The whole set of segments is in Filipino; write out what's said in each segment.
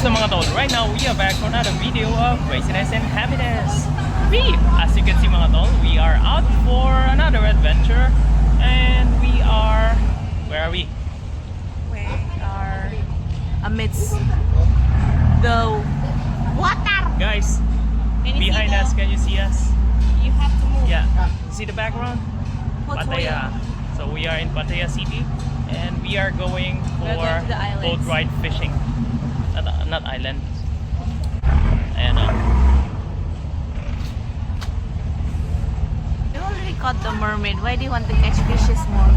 So mga tol, right now we are back for another video of craziness and happiness. As you can see mga tol, we are out for another adventure. And we are, where are we? We are amidst the water. Guys, Can you behind see us, can you see us? You have to move. Yeah, see the background? Pattaya. So we are in Pattaya City and we are going for We're going to the islands. boat ride fishing. Not island. Ayan o. You already caught the mermaid. Why do you want to catch fishes more?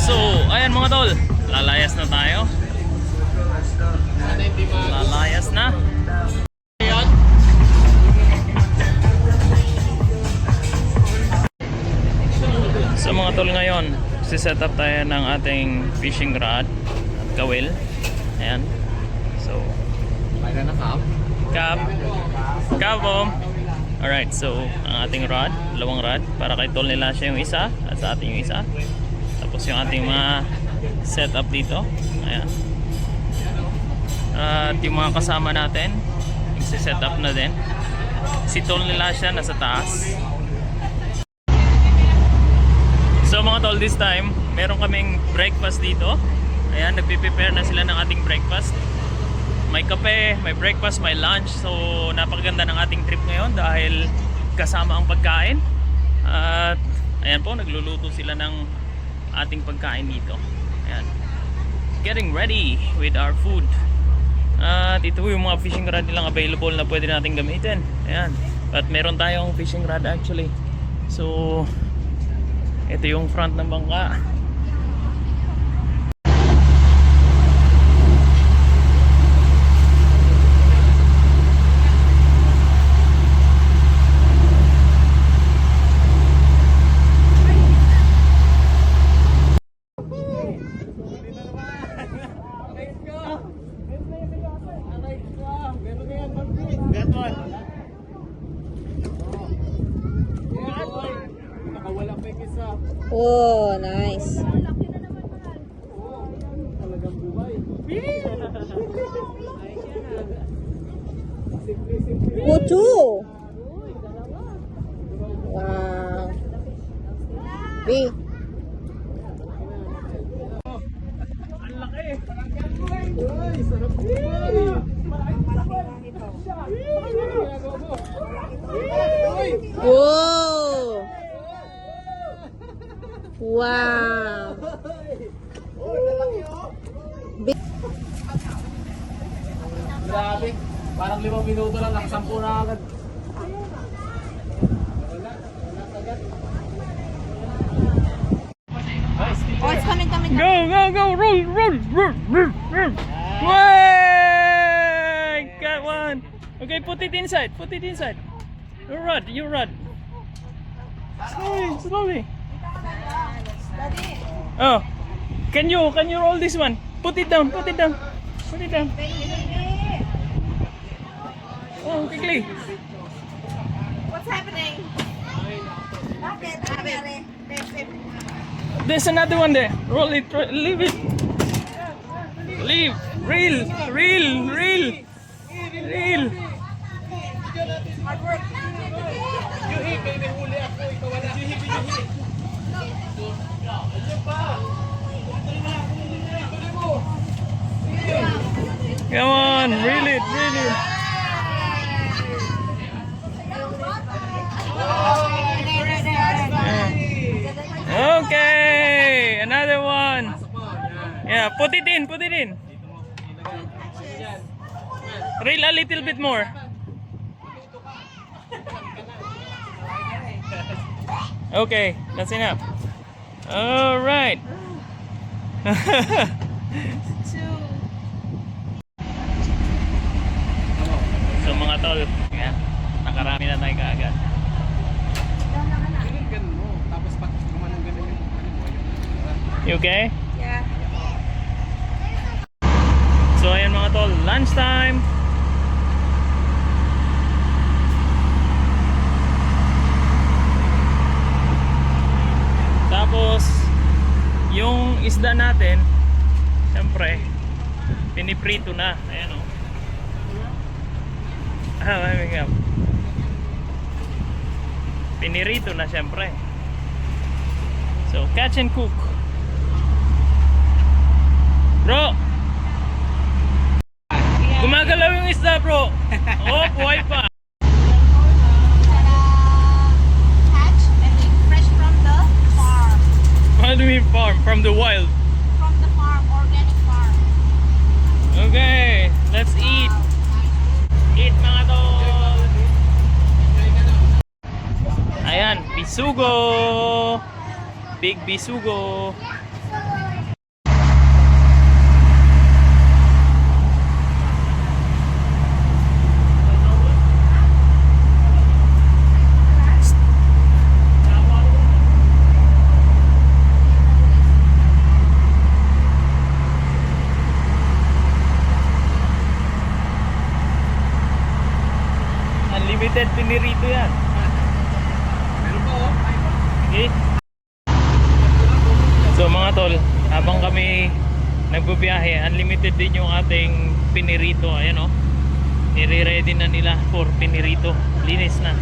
So, ayan mga tol, lalayas na tayo. Lalayas na. So mga tol, ngayon set up tayo ng ating fishing rod at kawil. Ayan. So Mayroon na Cap bomb. Alright, so ang ating rod, dalawang rod, para kay tol nila siya yung isa at sa ating yung isa. Tapos yung ating mga setup dito. Ayan. At yung mga kasama natin, set up na din. Si tol nila siya nasa taas. So mga tol, this time meron kaming breakfast dito. Ayan, nagpe-prepare na sila ng ating breakfast. May kape, may breakfast, may lunch. So napakaganda ng ating trip ngayon dahil kasama ang pagkain. At ayan po, nagluluto sila ng ating pagkain dito. Ayan, getting ready with our food. At ito yung mga fishing rod nilang available na pwede natin gamitin. Ayan, at meron tayong fishing rod actually. So ito yung front ng bangka. Oh, nice. Puto. Wow. B. Ang laki. Whoa. Wow. Grabe. Parang 5 minuto lang, nakasampu na agad. Oh, it's coming. Go, roll. Way! Got one. Okay, put it inside. Your rod. Slowly. Oh, can you roll this one? Put it down. Oh, quickly. What's happening? There's another one there. Roll it. Leave it. Reel. Hard work. Come on, reel it. Okay, another one. Yeah, put it in. Reel a little bit more. Okay, that's enough. All right. So mga tol, yan, nakarami na tayo kaagad. You okay? Yeah. So ayan mga tol, lunchtime. Yung isda natin, siyempre, piniprito na. Ayan o. Pinirito na siyempre. So, catch and cook. Bro! Gumagalaw yung isda, bro! Oh, buhay pa! Catch and eat fresh from the farm. What do you mean farm? From the wild? From the farm, organic farm. Okay, let's eat. Eat mga tol! Ayan, bisugo! Big bisugo! Unlimited pinirito yan. Meron po oh. Okay. So mga tol, habang kami nagbubiyahe, unlimited din yung ating pinirito. Ayan o. Nire-ready na nila for pinirito. Linis na.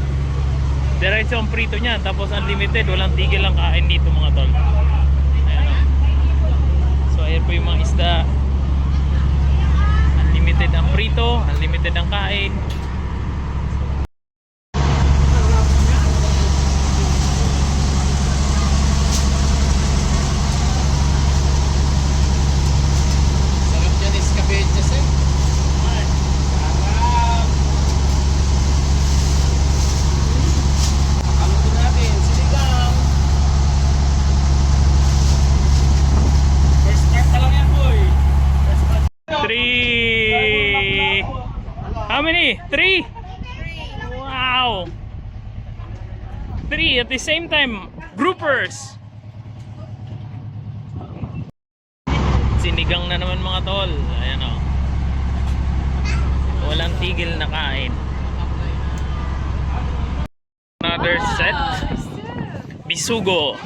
Diretso ang prito niya. Tapos unlimited. Walang tigil ang kain dito mga tol. Ayan o. So ayan po yung mga isda. Unlimited ang prito. Unlimited ang kain. Sarap dyan is cabbages eh. Sarap. Pakaluto natin, sinigang. First part pa lang yan boy. First part. 3. How many? 3? Wow. 3 at the same time. Groupers. Sinigang na naman mga tol. Ayan o. Walang tigil na kain. Another set. Bisugo.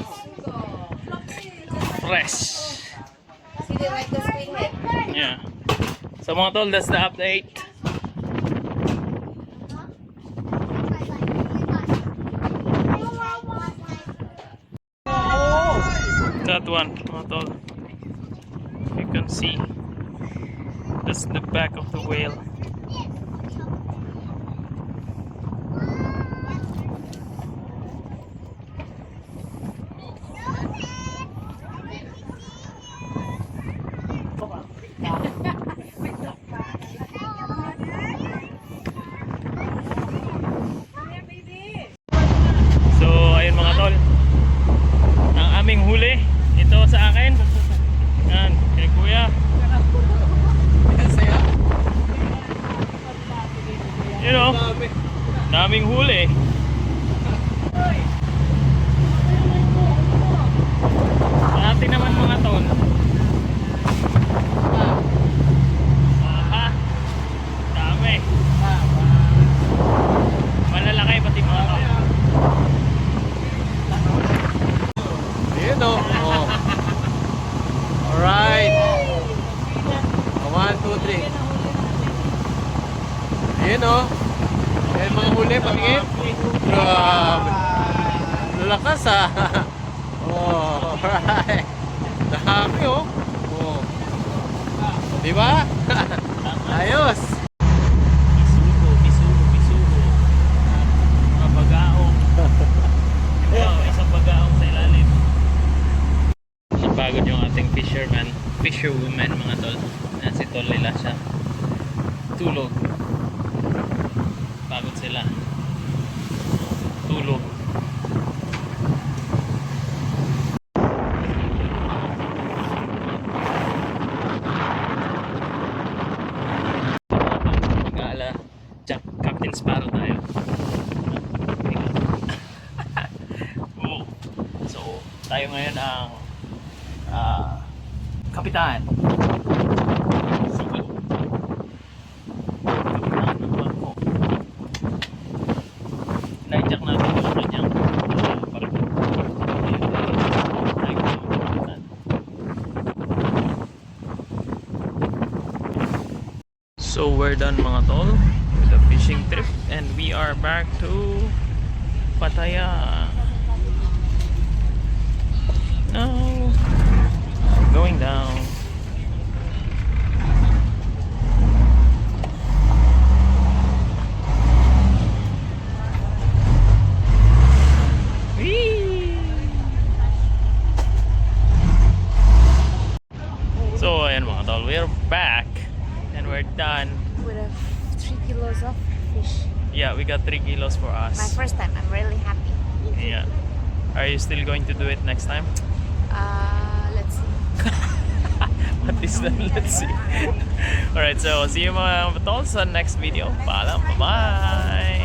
Fresh. Yeah. So mga tol, that's the update. That one, mga tol. You can see. That's the back of the whale. So, ayun mga tol. Ang aming huli, ito sa akin. Yan, kay kuya. Yan sa'yo. You know, Dami. daming huli. Sa atin naman mga tol. Aha. Dami. Malalaki pati mga tol. Ayan o. Oh. Alright. 1, 2, 3. Ayan o. Ayan mga huli, patingin. Grabe. Lalakas ha. Oh, alright. Dami o. Oh. Diba? Ayos. Bisugo, bisugo, bisugo. Mga bagaong. Wow, isang bagaong sa ilalim. Napagod yung ating fisherwoman mga tol. Yan si Tol nila siya. Tulog. Pagod sila. Tulog. Mag-aala. Captain Sparrow tayo. Oh. So, tayo ngayon ang kapitan. Sige. Kapitan ng bangko. Na-inject natin yung kanyang parang kapitan. So we're done mga tol with the fishing trip and we are back to Pattaya. No, going down. Whee! So ayan mga tol, we're back and we're done. With a 3 kilos of fish. Yeah, we got 3 kilos for My us. first time. I'm really happy. Yeah. Are you still going to do it next time? Let's see. What is that? Let's see. Alright, so see you mga tol sa next video. Paalam. Bye-bye!